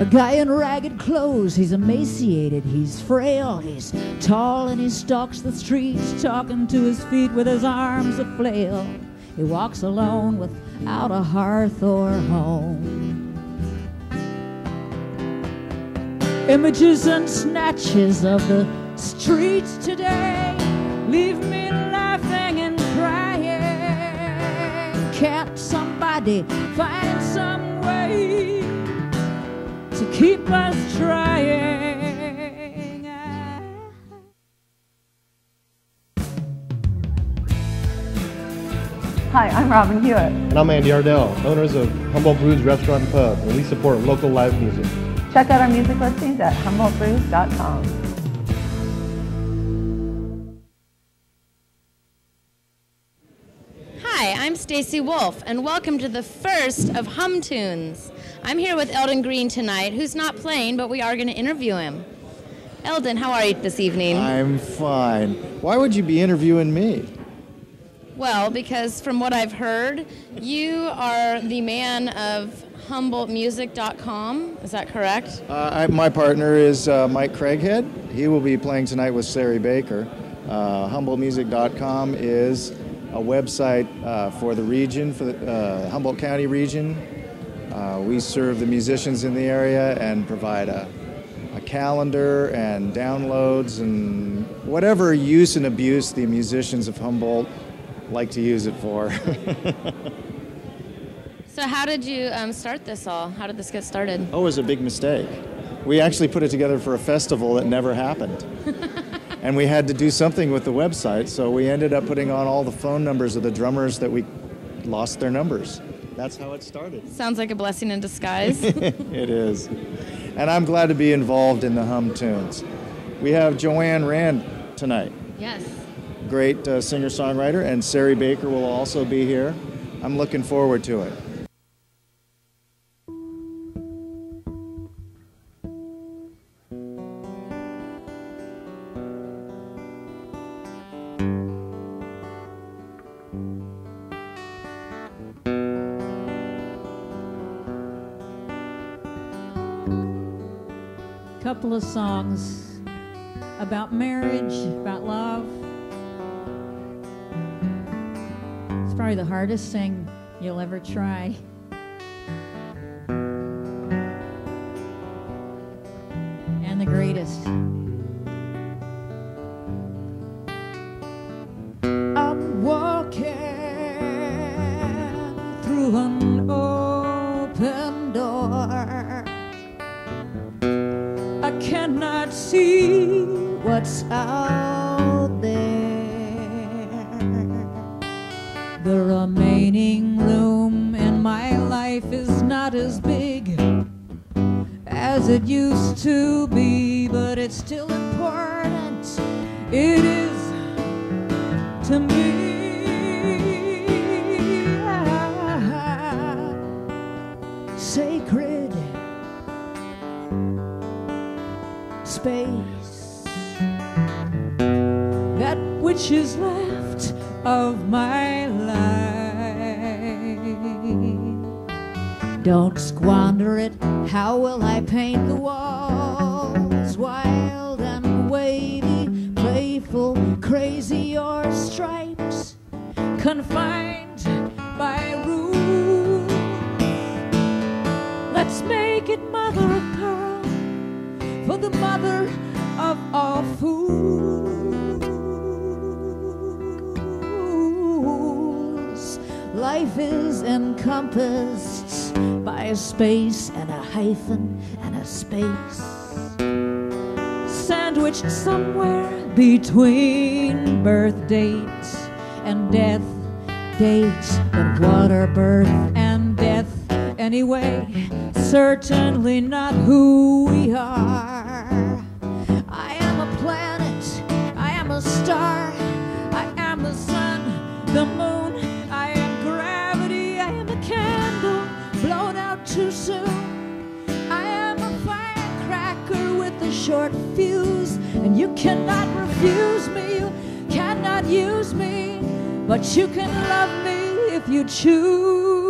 A guy in ragged clothes, he's emaciated, he's frail, he's tall and he stalks the streets, talking to his feet with his arms a flail. He walks alone without a hearth or home. Images and snatches of the streets today leave me laughing and crying. Can't somebody find some way to keep us trying? Hi, I'm Robin Hewitt. And I'm Andy Ardell, owners of Humboldt Restaurant and Pub, and we support local live music. Check out our music listings at humboldtbrews.com. Hi, I'm Stacy Wolf, and welcome to the first of Humtunes. I'm here with Eldon Green tonight, who's not playing, but we are going to interview him. Eldon, how are you this evening? I'm fine. Why would you be interviewing me? Well, because from what I've heard, you are the man of HumboldtMusic.com. Is that correct? My partner is Mike Craighead. He will be playing tonight with Sari Baker. HumboldtMusic.com is a website for the region, for the Humboldt County region. We serve the musicians in the area and provide a calendar and downloads and whatever use and abuse the musicians of Humboldt like to use it for. So how did you start this all? How did this get started? Oh, it was a big mistake. We actually put it together for a festival that never happened. And we had to do something with the website, so we ended up putting on all the phone numbers of the drummers that we lost their numbers. That's how it started. Sounds like a blessing in disguise. It is. And I'm glad to be involved in the Humtunes. We have JOANNE RAND tonight. Yes. Great singer-songwriter, and Sari Baker will also be here. I'm looking forward to it. Couple of songs about marriage, about love. It's probably the hardest thing you'll ever try. And the greatest. I'm walking through an open door. I cannot see what's out there. The remaining room in my life is not as big as it used to be, but it's still important. It is to me. Sacred space, that which is left of my life. Don't squander it. How will I paint the walls? Wild and wavy, playful, crazy, or stripes, confined by rules. Let's make it mother of pearl, for the mother of all fools. Life is encompassed by a space and a hyphen and a space, sandwiched somewhere between birth dates and death dates. But what are birth and death anyway? Certainly not who we are. I am a planet, I am a star, I am the sun, the moon, I am gravity, I am a candle blown out too soon. I am a firecracker with a short fuse, and you cannot refuse me, you cannot use me, but you can love me if you choose.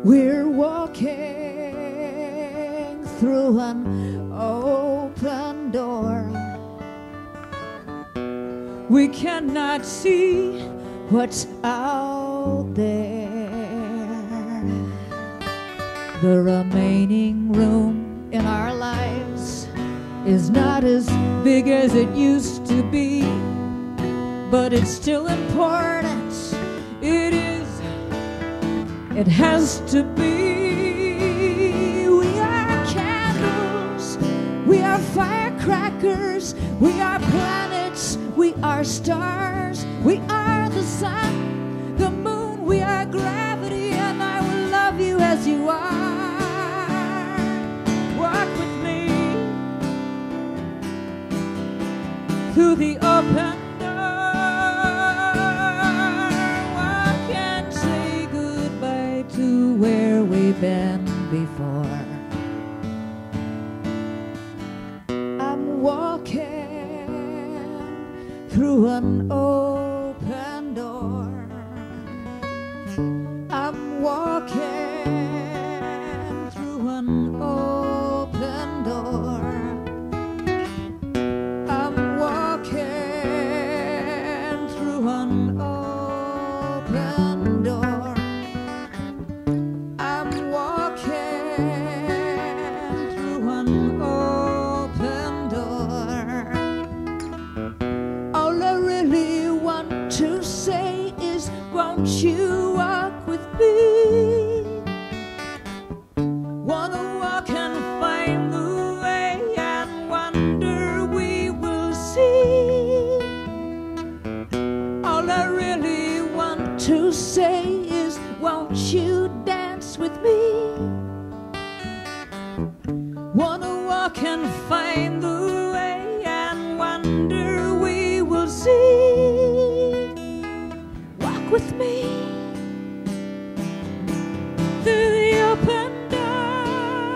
We're walking through an open door. We cannot see what's out there. The remaining room in our lives is not as big as it used to be, but it's still important. It is, it has to be. We are candles, we are firecrackers, we are planets, we are stars, we are the sun, the moon, we are gravity, and I will love you as you are. Walk with me through the open where we've been before. I'm walking through an open door. I'm walking through an open door. I'm walking through an open door. Won't you walk with me? Wanna walk and find the way and wonder we will see. All I really want to say is, won't you dance with me? Wanna walk and find the way and wonder we will see. With me through the open door.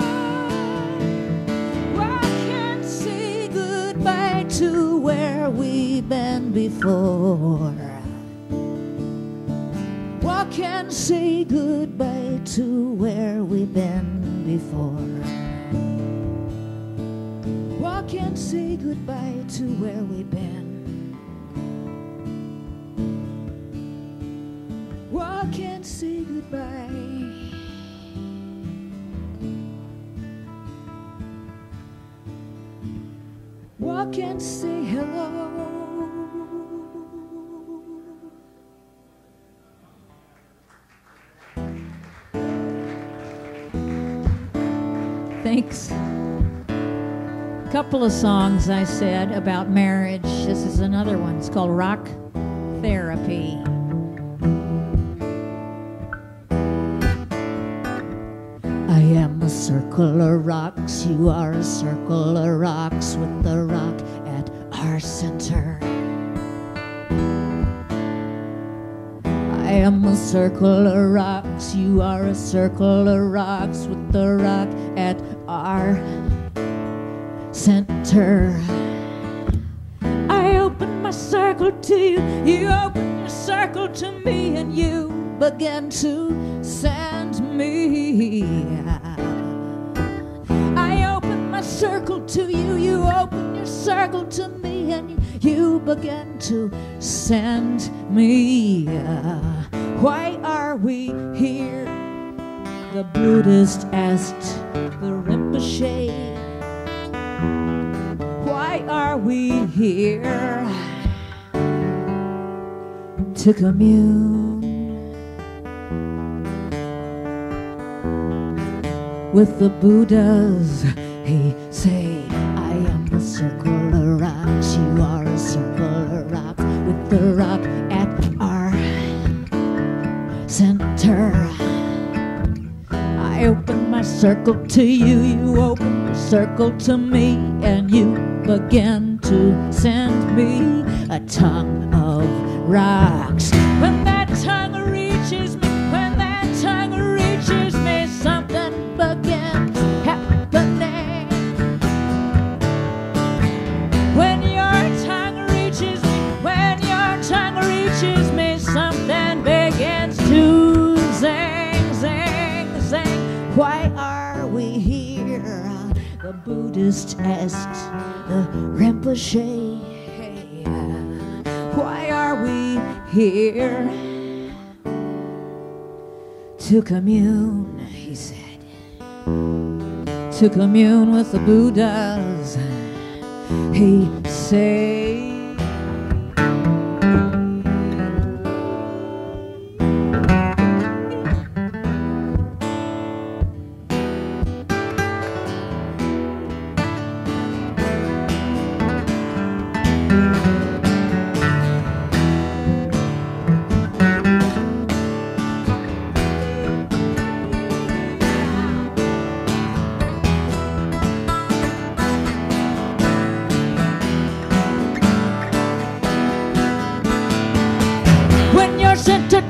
Walk and say goodbye to where we've been before. Walk and say goodbye to where we've been before. Walk and say goodbye to where we've been. Walk and say goodbye. Walk and say hello. Thanks. Couple of songs I said about marriage. This is another one. It's called Rock Therapy. I am a circle of rocks, you are a circle of rocks, with the rock at our center. I am a circle of rocks, you are a circle of rocks, with the rock at our center. I open my circle to you, you open your circle to me, and you begin to send me. I open my circle to you, you open your circle to me, and you begin to send me. Why are we here? The Buddhist asked the Rinpoche. Why are we here? To commune with the Buddhas. He say, I am a circle of rocks, you are a circle of rocks, with the rock at our center. I open my circle to you, you open your circle to me, and you begin to send me a tongue of rocks. When that tongue reaches me, when that tongue reaches me, something begins happening. When your tongue reaches me, when your tongue reaches me, something begins to zing, zing, Buddhist asked the Rinpoche, hey, why are we here? To commune, he said, to commune with the Buddhas, he said.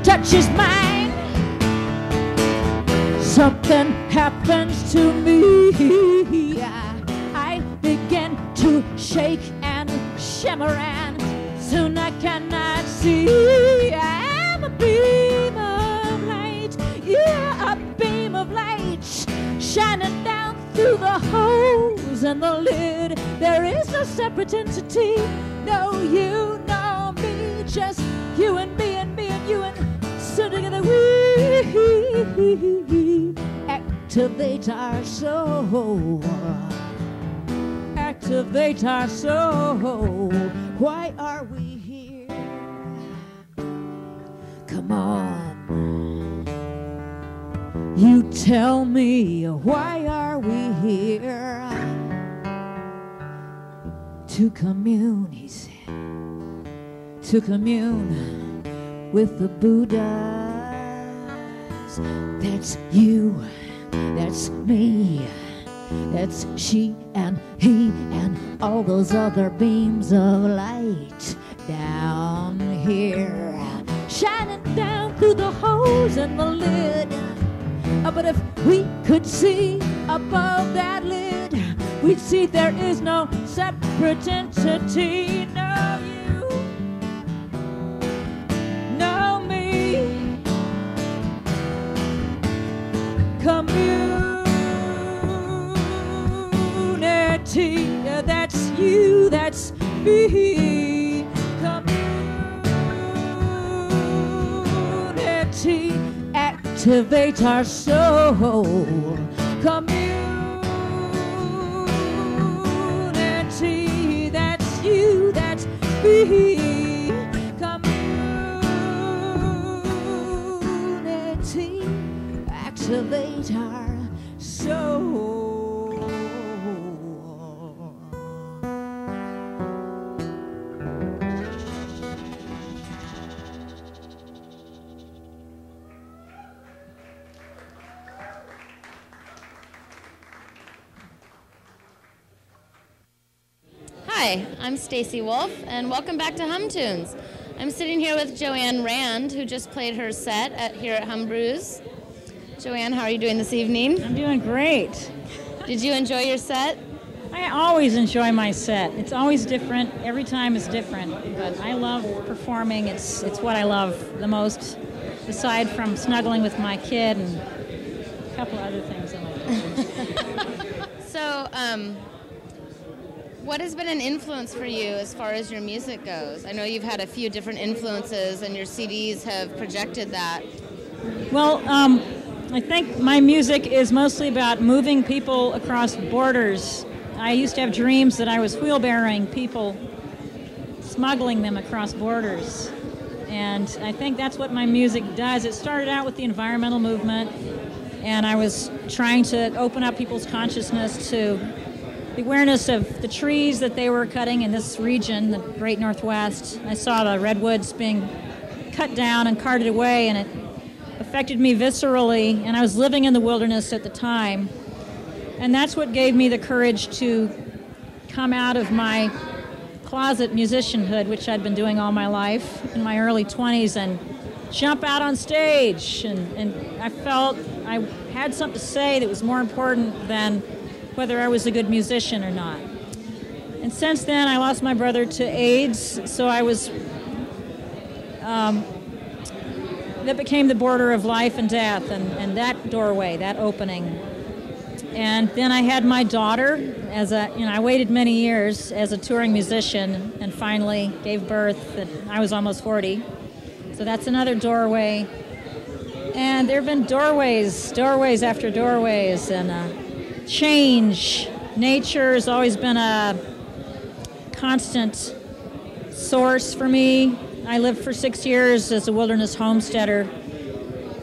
Touches mine, something happens to me. I begin to shake and shimmer, and soon I cannot see. I am a beam of light, yeah, a beam of light, shining down through the holes in the lid. There is no separate entity, no you, no me, just you and me and me and you, and so together we activate our soul, activate our soul. Why are we here? Come on, you tell me, why are we here? To commune, he said, to commune with the Buddhas. That's you, that's me, that's she and he and all those other beams of light down here, shining down through the holes in the lid. But if we could see above that lid, we'd see there is no separate entity. No you, no me. Community, that's you, that's me. Community, activate our soul. Community, that's you, that's me. Community, activate our soul. Hi, I'm Stacy Wolf, and welcome back to Humtunes. I'm sitting here with JOANNE RAND, who just played her set here at Humbrews. JOANNE, how are you doing this evening? I'm doing great. Did you enjoy your set? I always enjoy my set. It's always different. Every time is different. But I love performing. It's what I love the most, aside from snuggling with my kid and a couple of other things I like. So, what has been an influence for you as far as your music goes? I know you've had a few different influences, and your CDs have projected that. Well, I think my music is mostly about moving people across borders. I used to have dreams that I was wheelbarrowing people, smuggling them across borders. And I think that's what my music does. It started out with the environmental movement, and I was trying to open up people's consciousness to the awareness of the trees that they were cutting in this region, the Great Northwest. I saw the redwoods being cut down and carted away, and it affected me viscerally, and I was living in the wilderness at the time. And that's what gave me the courage to come out of my closet musicianhood, which I'd been doing all my life in my early 20s, and jump out on stage. And I felt I had something to say that was more important than whether I was a good musician or not. And since then, I lost my brother to AIDS, so I was, that became the border of life and death, and that doorway, that opening. And then I had my daughter I waited many years as a touring musician and finally gave birth and I was almost 40. So that's another doorway. And there have been doorways after doorways and change. Nature has always been a constant source for me. I lived for 6 years as a wilderness homesteader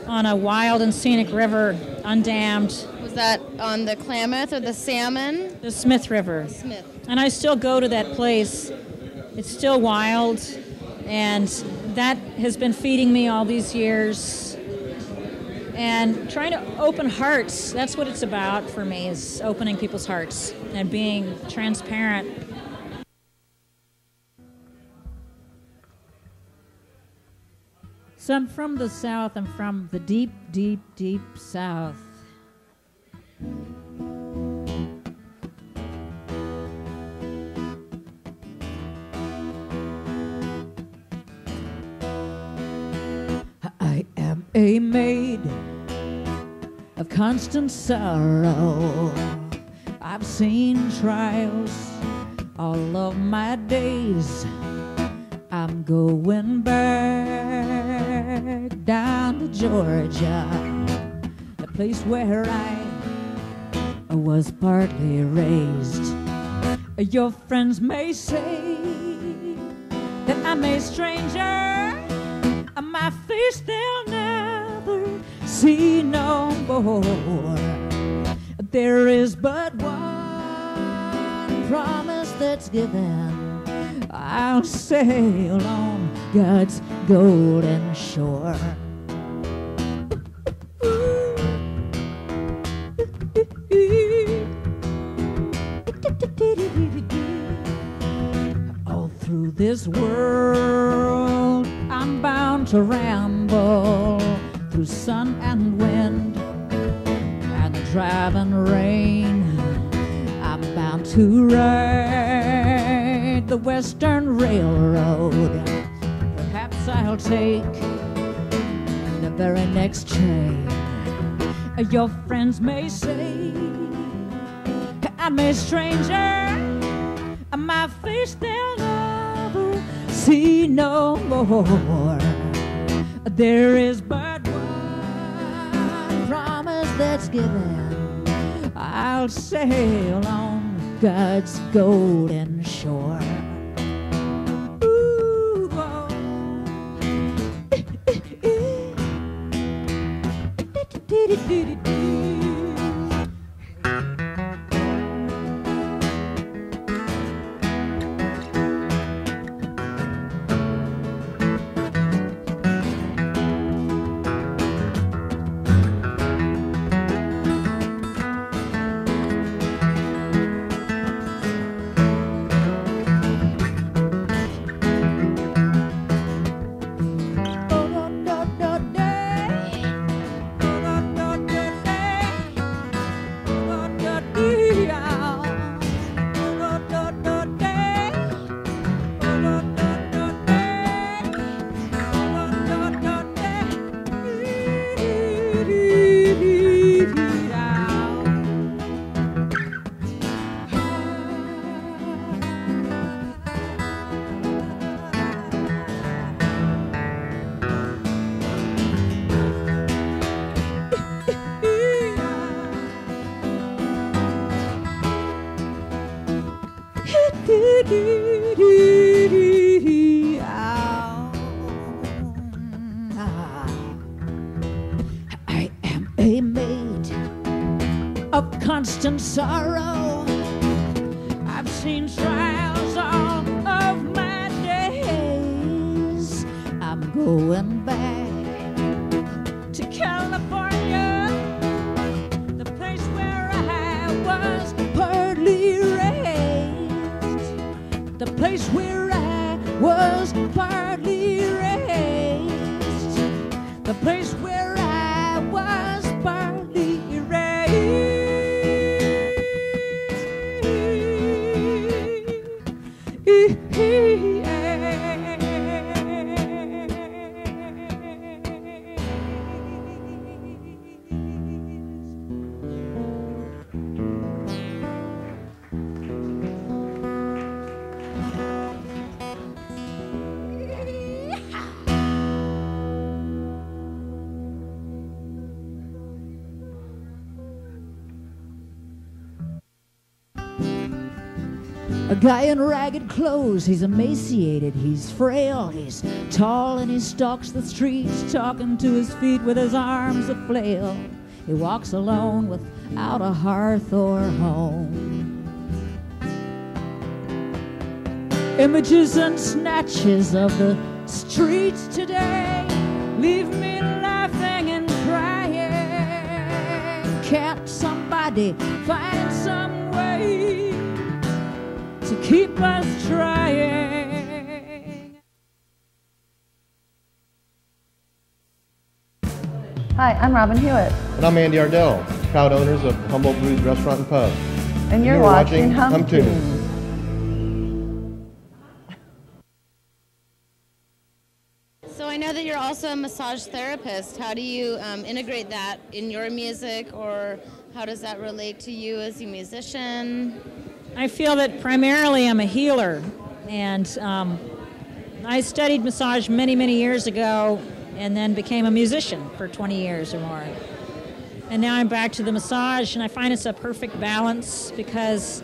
on a wild and scenic river, undammed. Was that on the Klamath or the Salmon? The Smith River. Smith. And I still go to that place. It's still wild, and that has been feeding me all these years. And trying to open hearts, that's what it's about for me, is opening people's hearts and being transparent. So I'm from the South. I'm from the deep, deep, deep South. I am a maid of constant sorrow. I've seen trials all of my days. I'm going back down to Georgia, the place where I was partly raised. Your friends may say that I'm a stranger. My face they'll never see no more. There is but one promise that's given. I'll sail on God's golden shore. All through this world I'm bound to ramble through sun and wind and the driving rain. I'm bound to ride the Western Railroad. Perhaps I'll take the very next train. Your friends may say I'm a stranger. My face they'll never see no more. There is but one promise that's given. I'll sail on God's golden shore. Ooh, oh. I am a maid of constant sorrow. I've seen trials all of my days. I'm going back to California, the place where I was partly raised, the place where I was partly raised, the place where I was partly raised. A guy in ragged clothes, he's emaciated, he's frail, he's tall and he stalks the streets, talking to his feet with his arms a flail. He walks alone without a hearth or home. Images and snatches of the streets today leave me laughing and crying. Can't somebody find some way to keep us trying? Hi, I'm Robin Hewitt. And I'm Andy Ardell, proud owners of Humboldt Brews Restaurant and Pub. And you're watching Humtunes. So I know that you're also a massage therapist. How do you integrate that in your music, or how does that relate to you as a musician? I feel that primarily I'm a healer, and I studied massage many, many years ago and then became a musician for 20 years or more. And now I'm back to the massage, and I find it's a perfect balance because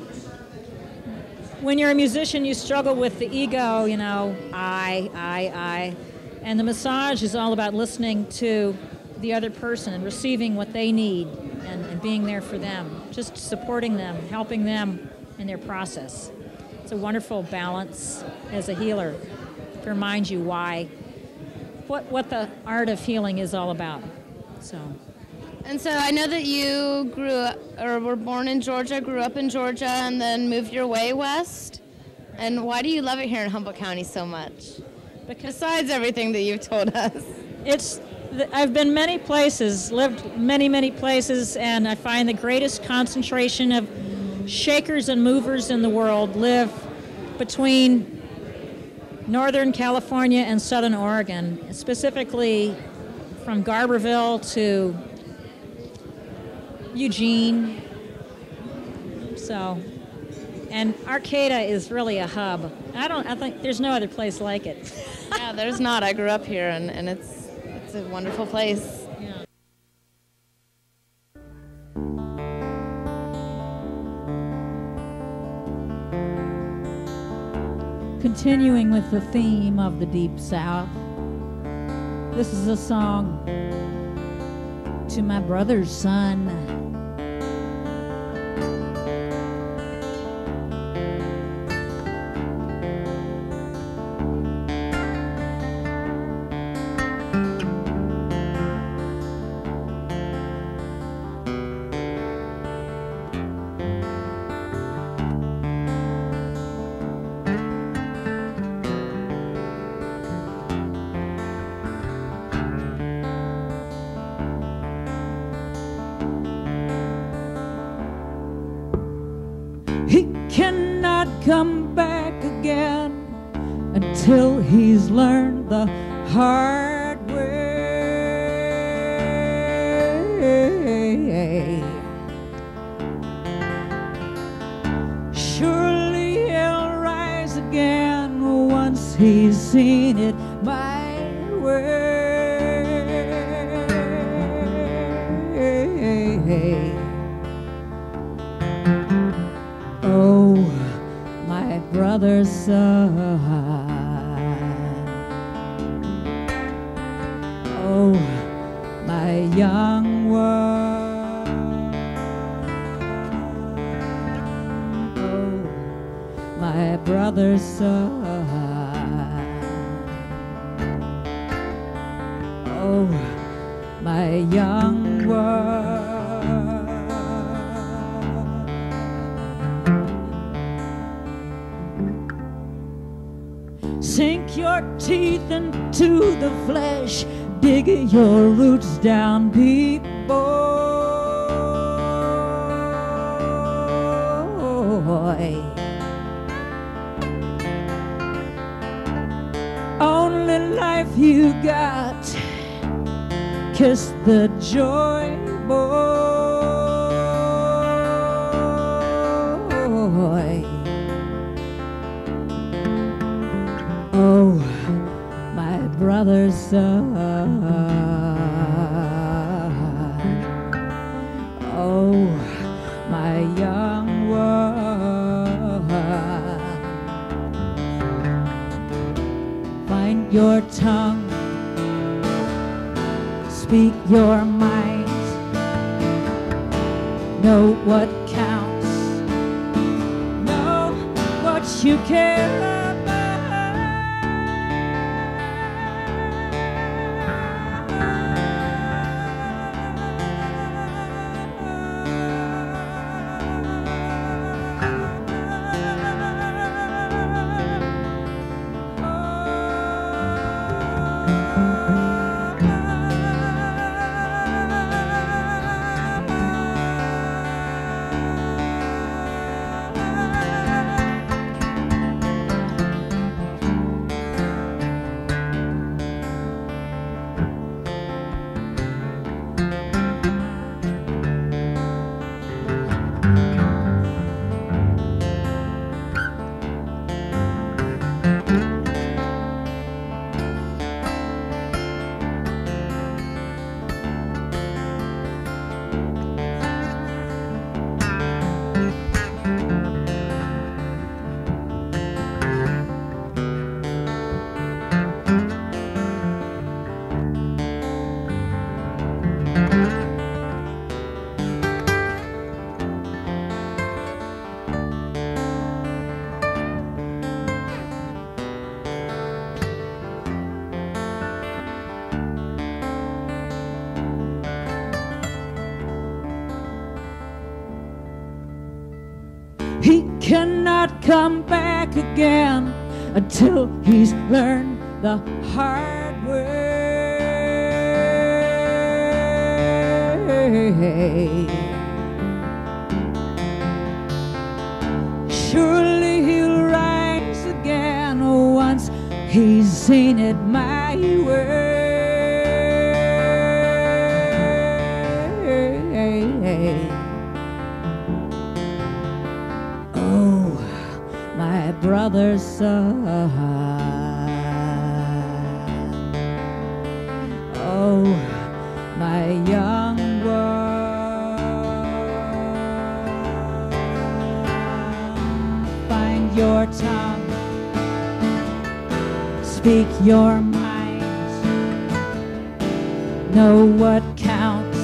when you're a musician, you struggle with the ego, you know, I. And the massage is all about listening to the other person and receiving what they need and being there for them, just supporting them, helping them in their process. It's a wonderful balance as a healer to remind you what the art of healing is all about. And so I know that you grew up, or were born in Georgia, grew up in Georgia, and then moved your way west. And why do you love it here in Humboldt County so much? Besides everything that you've told us. I've been many places, lived many, many places, and I find the greatest concentration of shakers and movers in the world live between Northern California and Southern Oregon, specifically from Garberville to Eugene. And Arcata is really a hub. I think there's no other place like it. Yeah, there's not. I grew up here, and it's a wonderful place. Yeah. Continuing with the theme of the Deep South, this is a song to my brother's son. He cannot come back again until he's learned the hard way. Surely he'll rise again once he's seen it my way. Oh, my brother's son. Oh, my young one. Oh, my brother's son. Oh, my young one. Sink your teeth into the flesh, dig your roots down deep, boy. Only life you got, kiss the joy, boy. Oh, my brother's son. Oh, my young one. your tongue, speak your mind, know what counts, know what you care about. He cannot come back again until he's learned the hard way. Surely he'll rise again once he's seen it my way. Brother's son, oh, my young one, find your tongue, speak your mind, know what counts,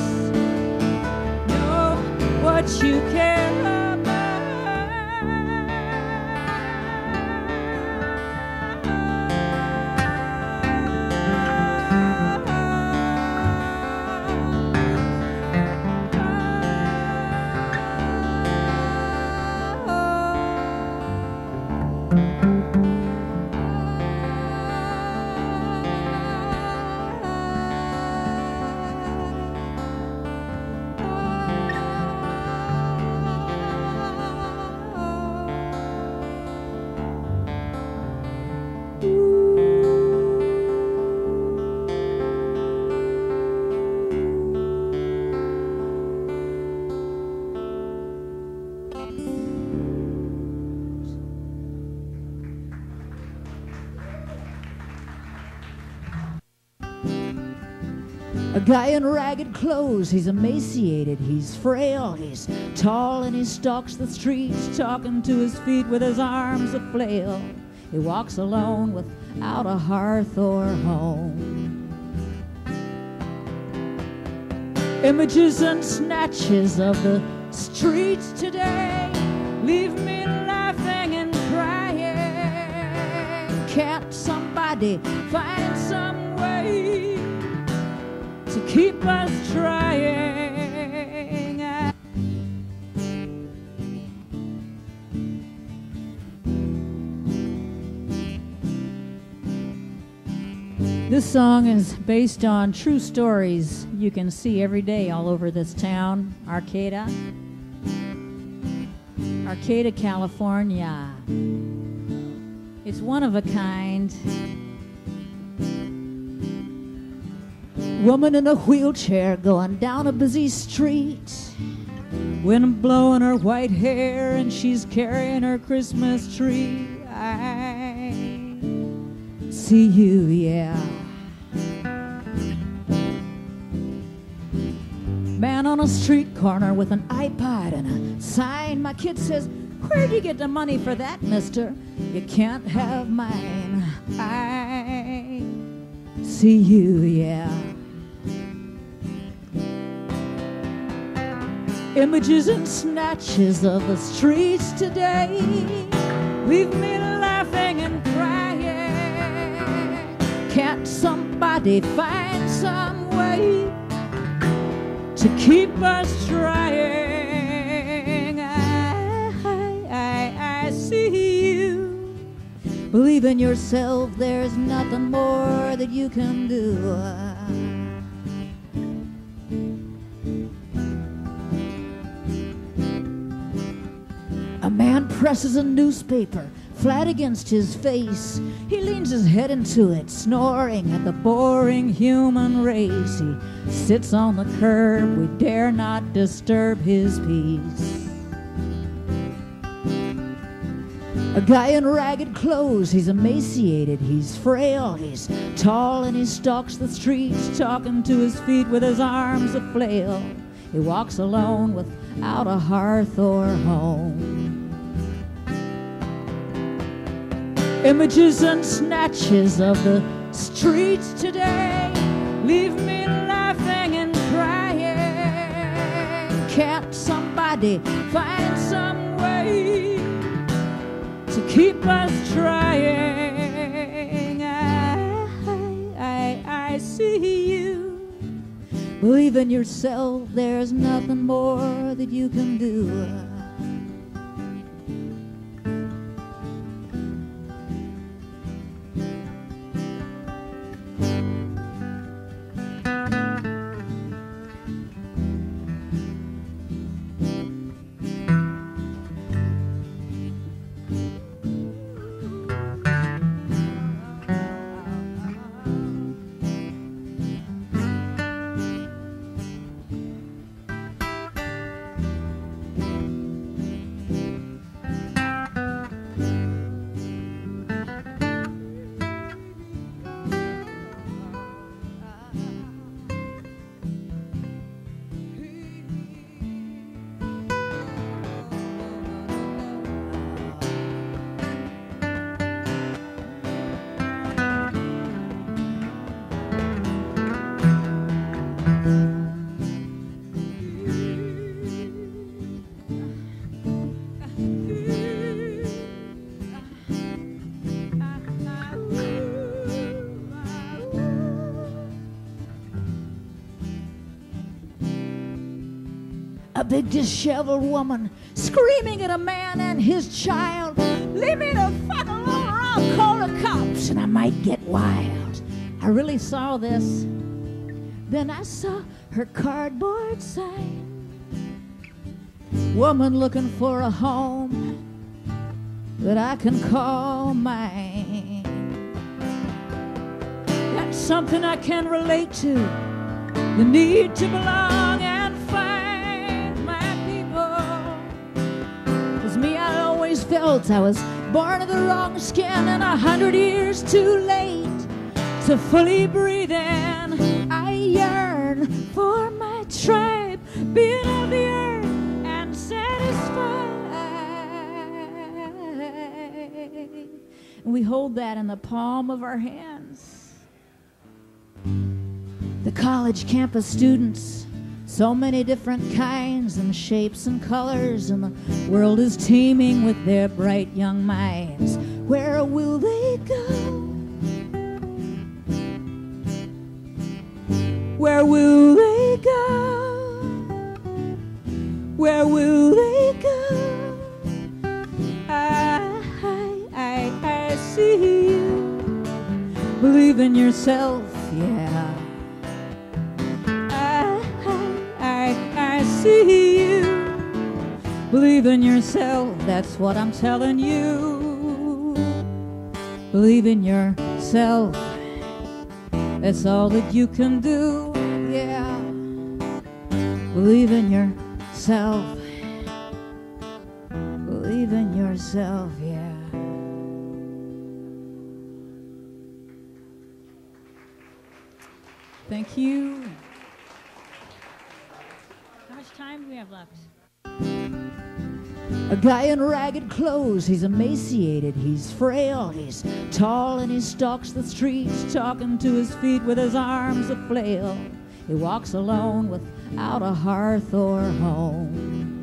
know what you care about. A guy in ragged clothes, he's emaciated, he's frail, he's tall and he stalks the streets, talking to his feet with his arms a flail. He walks alone without a hearth or home. Images and snatches of the streets today leave me laughing and crying. Can't somebody find some way to keep us trying? This song is based on true stories you can see every day all over this town, Arcata, California. It's one of a kind. Woman in a wheelchair going down a busy street, wind blowing her white hair and she's carrying her Christmas tree. I see you, yeah. Man on a street corner with an iPod and a sign. My kid says, where'd you get the money for that, mister? You can't have mine. I see you, yeah. Images and snatches of the streets today leave me laughing and crying. Can't somebody find some way to keep us trying? I see you. Believe in yourself, there's nothing more that you can do. A man presses a newspaper flat against his face. He leans his head into it, snoring at the boring human race. He sits on the curb, we dare not disturb his peace. A guy in ragged clothes, he's emaciated, he's frail, he's tall and he stalks the streets, talking to his feet with his arms a flail. He walks alone without a hearth or home. Images and snatches of the streets today leave me laughing and crying. Can't somebody find some way to keep us trying? I see you. Believe in yourself, there's nothing more that you can do. A big disheveled woman screaming at a man and his child. Leave me the fuck alone or I'll call the cops and I might get wild. I really saw this. Then I saw her cardboard sign. Woman looking for a home that I can call mine. That's something I can relate to. The need to belong and find my people. 'Cause me, I always felt I was born of the wrong skin and 100 years too late to fully breathe in. I yearn for my tribe, being of the earth and satisfied. And we hold that in the palm of our hands. The college campus students, so many different kinds and shapes and colors, and the world is teeming with their bright young minds. Where will they go? Where will they go? Where will they go? I see you. Believe in yourself, yeah. I see you. Believe in yourself, that's what I'm telling you. Believe in yourself, that's all that you can do, yeah. Believe in yourself. Believe in yourself, yeah. Thank you. How much time do we have left? A guy in ragged clothes, he's emaciated, he's frail, he's tall, and he stalks the streets, talking to his feet with his arms a flail. He walks alone without a hearth or home.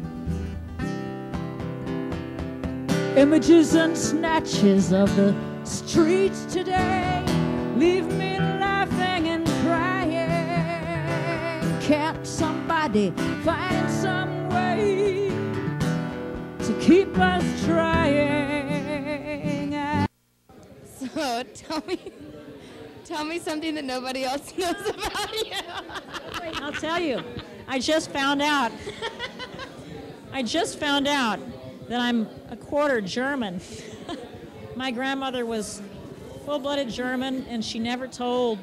Images and snatches of the streets today leave me laughing and crying. Can't somebody find some way to keep us trying? So tell me something that nobody else knows about you. I'll tell you. I just found out that I'm a quarter German. My grandmother was full-blooded German, and she never told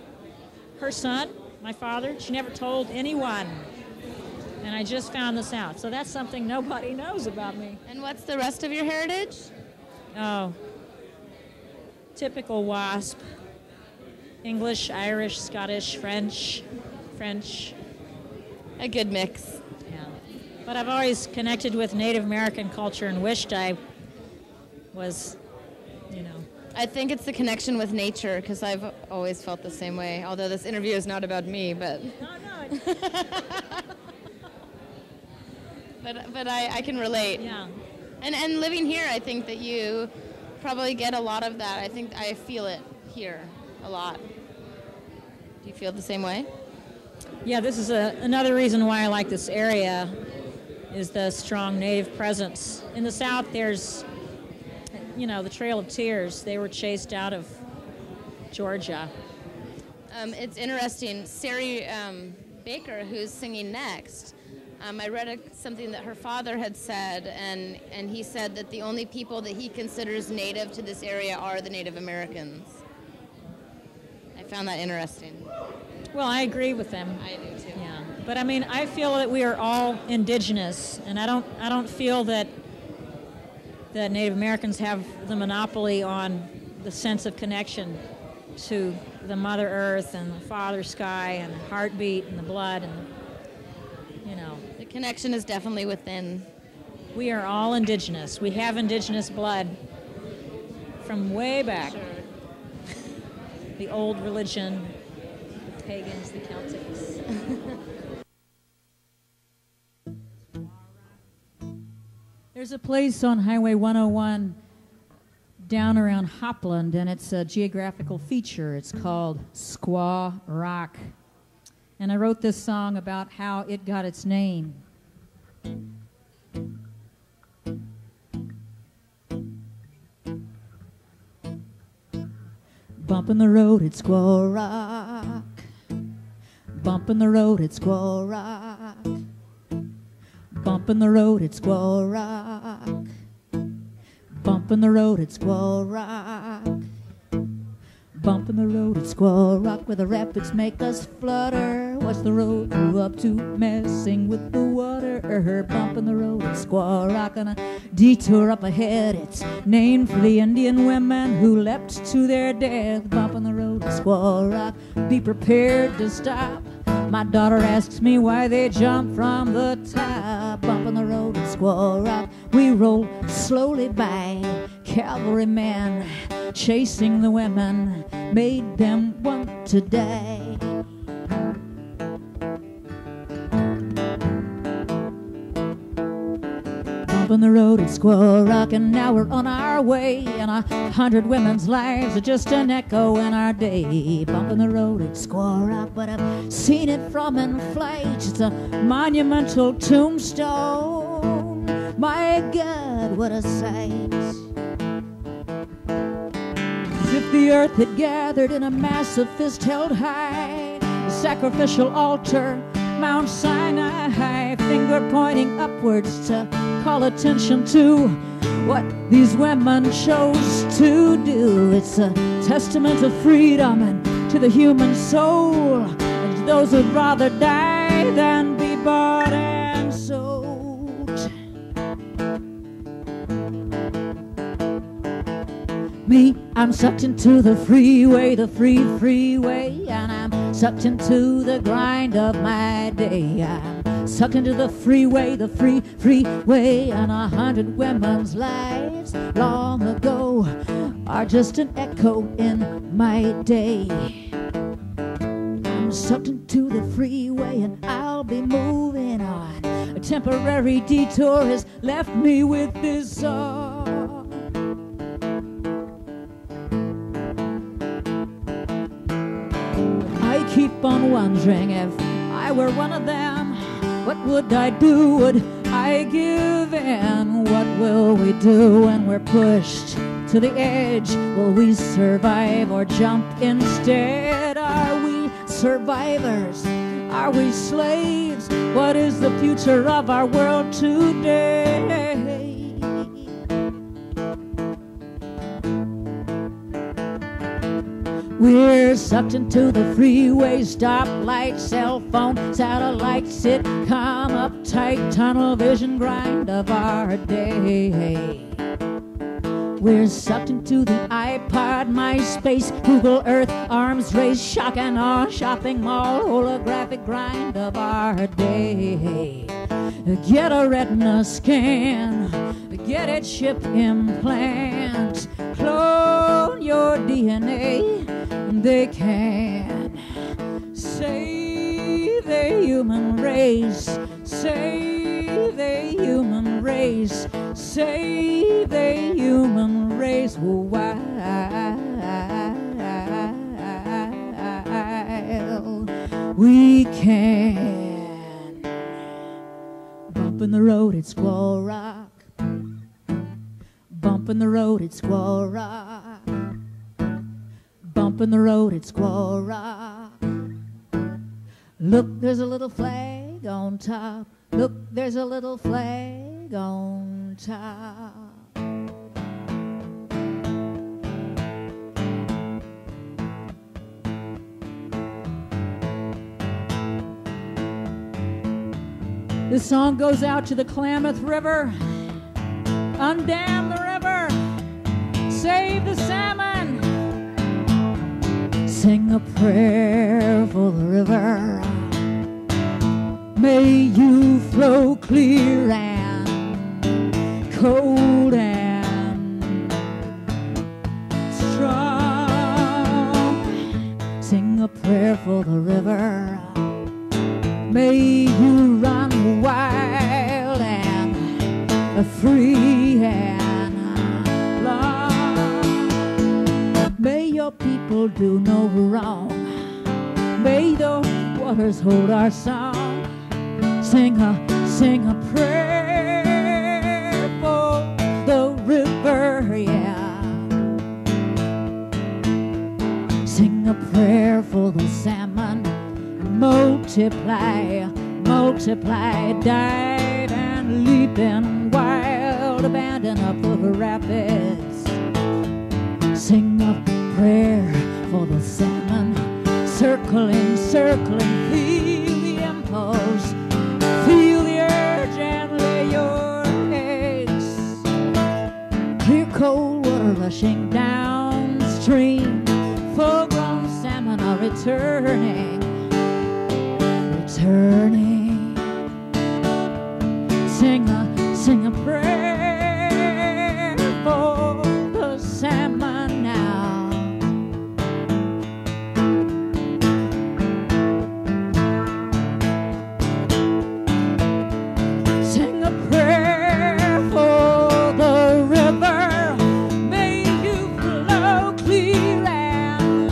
her son, my father, she never told anyone. And I just found this out. So that's something nobody knows about me. And what's the rest of your heritage? Oh, typical WASP. English, Irish, Scottish, French. A good mix. Yeah. But I've always connected with Native American culture and wished I was, I think it's the connection with nature, because I've always felt the same way, although this interview is not about me, but... No. but I can relate. Yeah. And living here, I think that you probably get a lot of that. I think I feel it here a lot. Do you feel the same way? Yeah, this is another reason why I like this area, is the strong Native presence. In the South, there's, the Trail of Tears. They were chased out of Georgia. It's interesting. Sari Baker, who's singing next, I read something that her father had said, and he said that the only people that he considers native to this area are the Native Americans. I found that interesting. Well, I agree with them. I do too. Yeah, but I feel that we are all indigenous, and I don't feel that Native Americans have the monopoly on the sense of connection to the Mother Earth and the Father Sky and the heartbeat and the blood, and the connection is definitely within. We are all indigenous. We have indigenous blood from way back. Sure. The old religion, the pagans, the Celtics. There's a place on Highway 101 down around Hopland, and it's a geographical feature. It's called Squaw Rock. And I wrote this song about how it got its name. Bumping the road at Squaw Rock. Bumping the road at Squaw Rock. Bumping the road at Squaw Rock. Bumping the road at Squaw Rock. Bumping the road at Squaw Rock, where the rapids make us flutter. What's the road grew up to, messing with the water? Bumping the road at Squaw Rock, on a detour up ahead. It's named for the Indian women who leapt to their death. Bumping the road at Squaw Rock, be prepared to stop. My daughter asks me why they jump from the top. Bumping the road at Squaw Rock, we roll slowly by. Cavalrymen chasing the women made them want to die. Bumping the road at Squaw Rock, and now we're on our way, and 100 women's lives are just an echo in our day. Bumping the road at Squaw Rock, but I've seen it from in flight. It's a monumental tombstone. My God, what a sight. As if the earth had gathered in a massive fist held high, a sacrificial altar, Mount Sinai, finger pointing upwards to call attention to what these women chose to do. It's a testament of freedom and to the human soul, and to those who'd rather die than be bought and sold. Me, I'm sucked into the freeway, the freeway, and I'm sucked into the grind of my day. I'm sucked into the freeway, the freeway, and 100 women's lives long ago are just an echo in my day. I'm sucked into the freeway and I'll be moving on. A temporary detour has left me with this song. I keep on wondering if I were one of them, what would I do? Would I give in? What will we do when we're pushed to the edge? Will we survive or jump instead? Are we survivors? Are we slaves? What is the future of our world today? We're sucked into the freeway, stoplight, cell phone, satellite, sitcom, uptight, tunnel vision grind of our day. We're sucked into the iPod, MySpace, Google Earth, arms race, shock and awe, shopping mall, holographic grind of our day. Get a retina scan, get it chip implant, clone your DNA. They can save the human race, save the human race, save the human race while we can. Bump in the road at Squaw Rock, bump in the road at Squaw Rock, bump in the road at Squaw Rock. Look, there's a little flag on top. Look, there's a little flag on top. This song goes out to the Klamath River. Undam the river. Save the salmon. Sing a prayer for the river. May you flow clear and cold and strong. Sing a prayer for the river. May you run wild and free and long. May your people do no wrong. May the waters hold our song. Sing a prayer for the river, yeah. Sing a prayer for the salmon. Multiply, multiply, dive and leap in wild abandon up the rapids. Sing a prayer for the salmon, circling, circling, feel the impulse, feel the urge and lay your eggs. Clear cold water rushing downstream, full-grown salmon are returning. Turning, sing a prayer for the salmon now. Sing a prayer for the river. May you flow clear and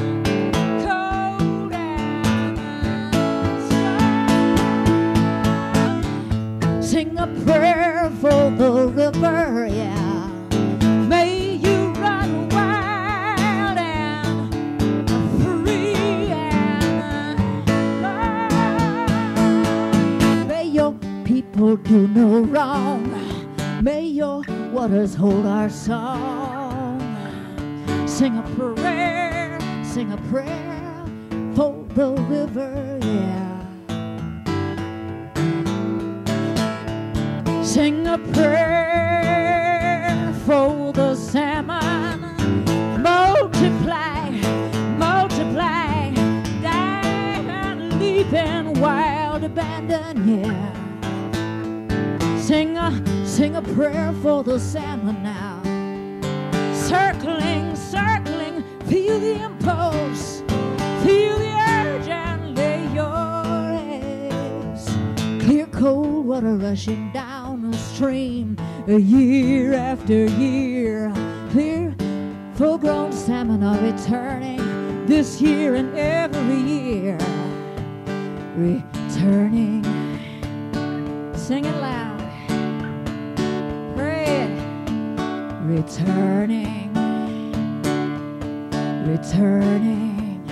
cold and sing a prayer for the river, yeah. May you run wild and free and long. May your people do no wrong. May your waters hold our song. Sing a prayer for the river, yeah. Sing a prayer for the salmon. Multiply, multiply, dive and leap in wild abandoned, yeah. Sing a prayer for the salmon now. Circling, circling, feel the impulse, feel the urge and lay your eggs. Clear cold water rushing down the stream, year after year. Clear, full-grown salmon are returning this year and every year. Returning, sing it loud, pray it. Returning, returning,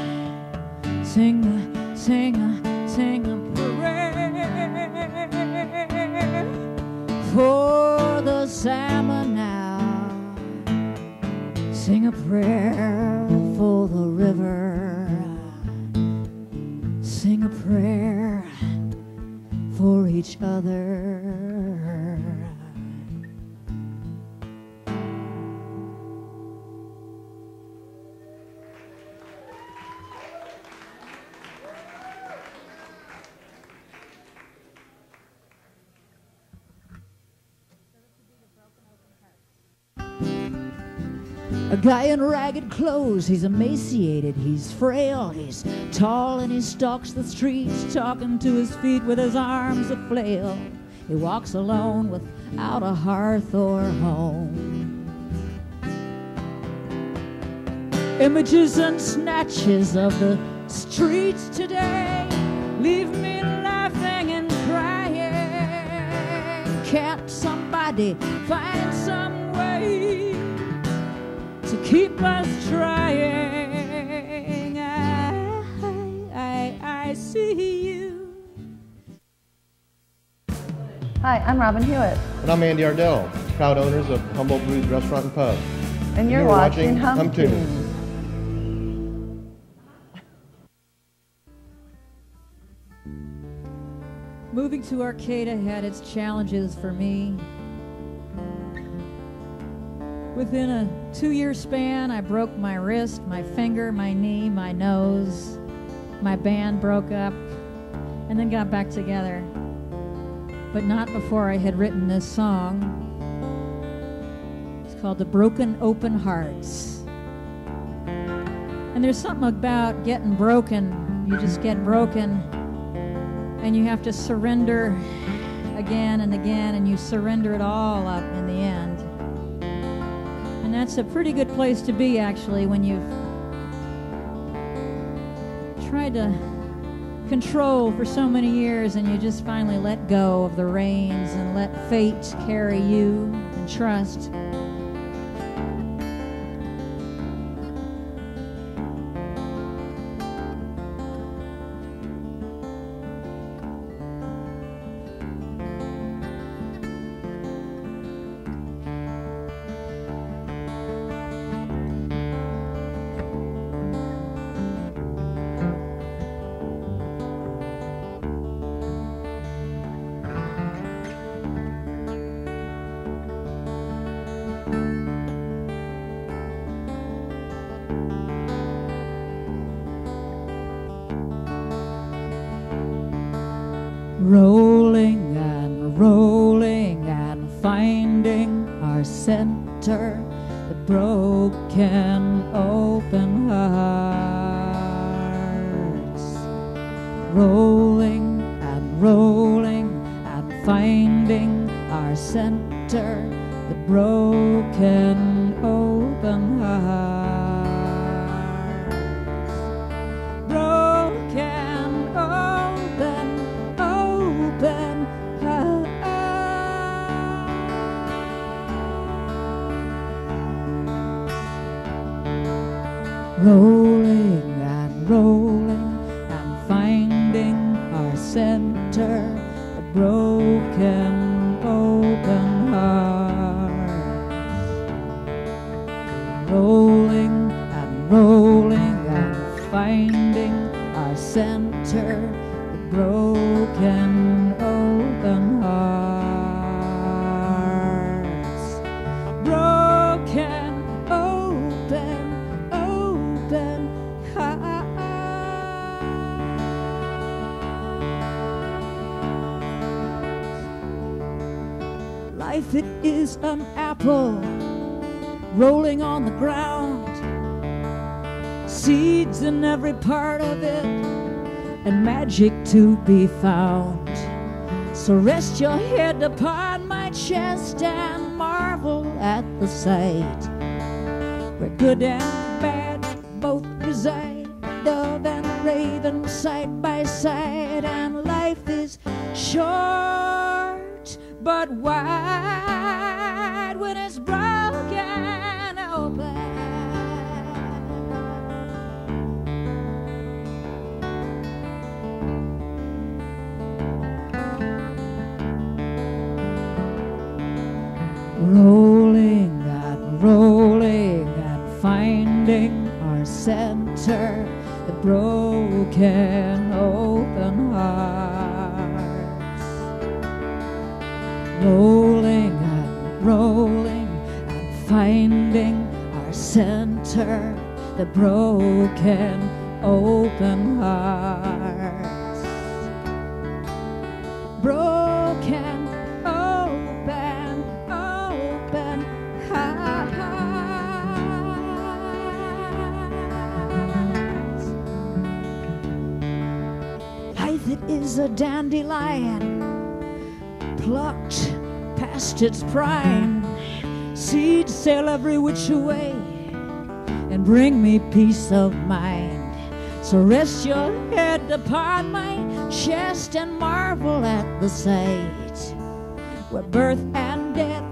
sing a prayer for the salmon now. Sing a prayer for the river. Sing a prayer for each other. A guy in ragged clothes, he's emaciated, he's frail, he's tall and he stalks the streets, talking to his feet with his arms a flail. He walks alone without a hearth or home. Images and snatches of the streets today leave me laughing and crying. Can't somebody find some way to keep us trying? I see you. Hi, I'm Robin Hewitt. And I'm Andy Ardell, proud owners of Humboldt Brews Restaurant and Pub. And you're watching Humtunes. Humtunes. Moving to Arcata had its challenges for me. Within a 2-year span, I broke my wrist, my finger, my knee, my nose. My band broke up and then got back together. But not before I had written this song. It's called The Broken Open Hearts. And there's something about getting broken. You just get broken and you have to surrender again and again, and you surrender it all up in the end. And that's a pretty good place to be, actually, when you've tried to control for so many years and you just finally let go of the reins and let fate carry you and trust. Rolling and rolling and finding our center, the broken open hearts. Rolling and finding our center, the broken open hearts. Rolling and rolling and finding our center, the broken open hearts. Rolling and finding our center, the broken open hearts. Broken open hearts. Life, it is an apple rolling on the ground, seeds in every part of it, and magic to be found. So rest your head upon my chest and marvel at the sight, where good and bad both reside, dove and raven side by side. And life is short but wide when it's broken open. Rolling and finding our center, the broken open hearts. Rolling and finding our center, the broken open hearts. Broken open hearts. Life, it is a dandelion plucked past its prime. Seeds sail every which way and bring me peace of mind. So rest your head upon my chest and marvel at the sight, where birth and death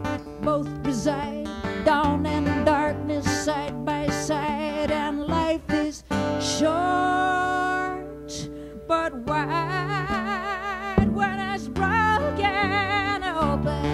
both reside, dawn and darkness side by side. And life is short but wide when it's broken open.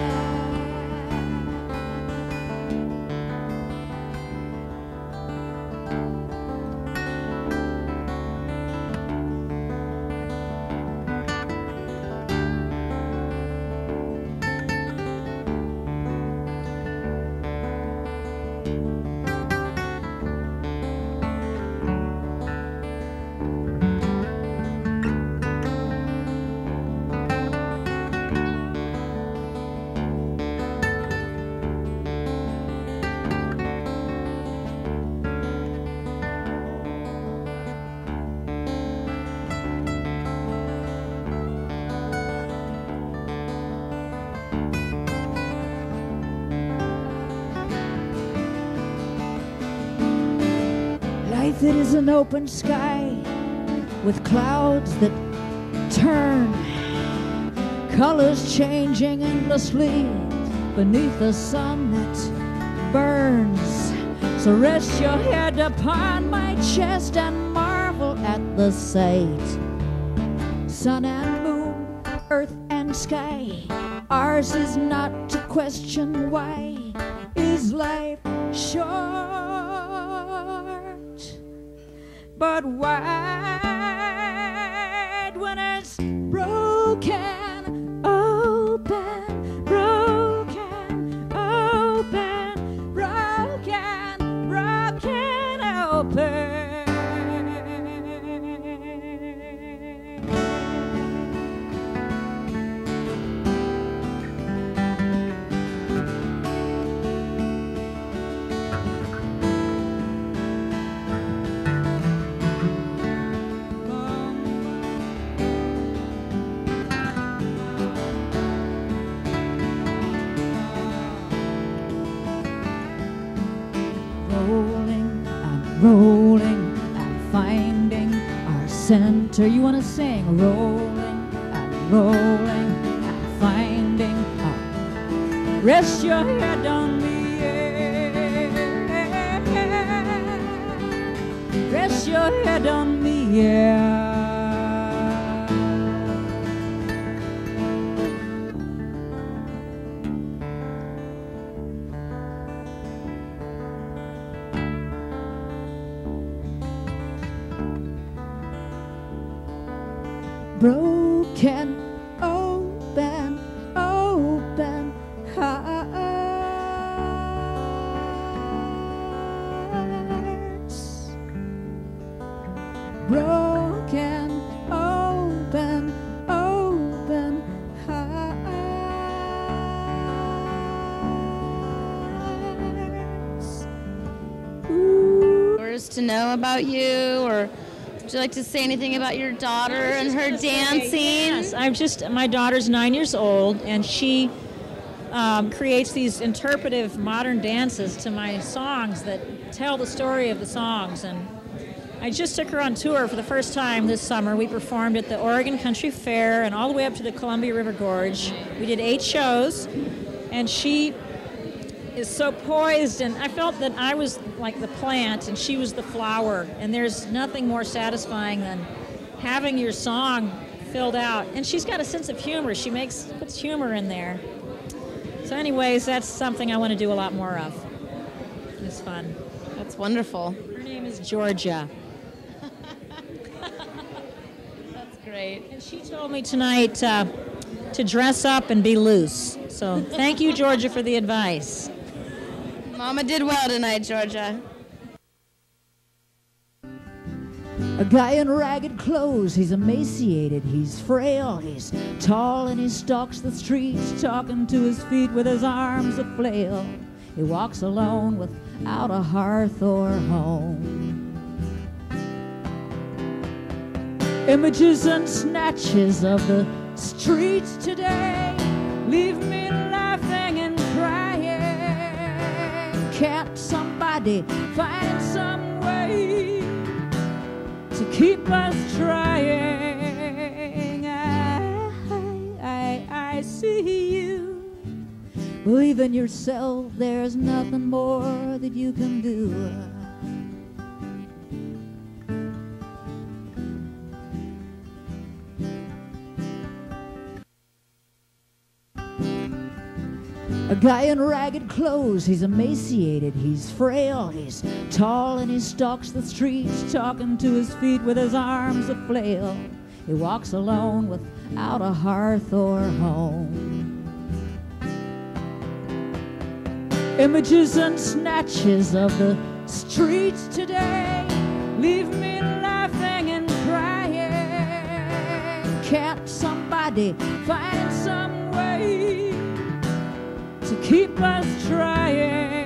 Life, it is an open sky with clouds that turn, colors changing endlessly beneath the sun that burns. So rest your head upon my chest and marvel at the sight. Sun and moon, earth and sky, ours is not to question why. Is life short but wide when it's broken open, broken open, broken open. Rolling and finding our center. You want to sing? Rolling and finding our. Rest your head on me, yeah. Rest your head on me, yeah. Broken open hearts. Broken open hearts. listeners to know about you, or would you like to say anything about your daughter and her dancing? Yes, my daughter's 9 years old, and she creates these interpretive modern dances to my songs that tell the story of the songs. And I just took her on tour for the first time this summer. We performed at the Oregon Country Fair and all the way up to the Columbia River Gorge. We did 8 shows, and she is so poised, and I felt that I was like the plant and she was the flower, and there's nothing more satisfying than having your song filled out. And she's got a sense of humor. She puts humor in there. So anyways, that's something I want to do a lot more of. It's fun. That's wonderful. Her name is Georgia. That's great. And she told me tonight to dress up and be loose. So thank you, Georgia, for the advice. Mama did well tonight, Georgia. A guy in ragged clothes, he's emaciated, he's frail, he's tall and he stalks the streets, talking to his feet with his arms a flail. He walks alone without a hearth or home. Images and snatches of the streets today leave me laughing and crying. Can't somebody find some way to keep us trying? I see you. Believe in yourself, there's nothing more that you can do. A guy in ragged clothes, he's emaciated, he's frail, he's tall and he stalks the streets, talking to his feet with his arms a flail. He walks alone without a hearth or home. Images and snatches of the streets today leave me laughing and crying. Can't somebody find some way to keep us trying?